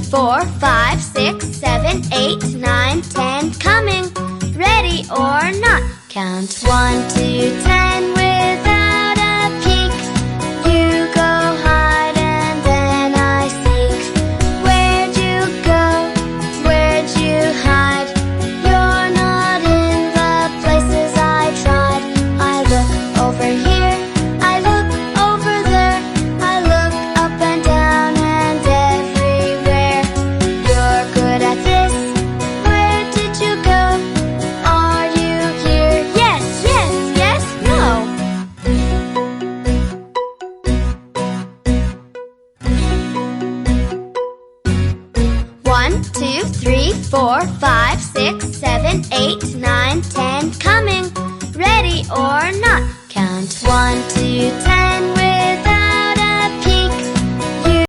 4, 5, 6, 7, 8, 9, 10. Coming, ready or not. Count 1 to 10 without a peek. You go hide and then I seek. Where'd you go? Where'd you hide? You're not in the places I tried. I look over here, I look over there, I look up and down and everywhere. You're good at this. Where did you go? Are you here? Yes, yes, yes, no. 1, 2, 3, 4, 5, 6, 7, 8, 9, 10. Coming, ready or not. Count 1 to 10.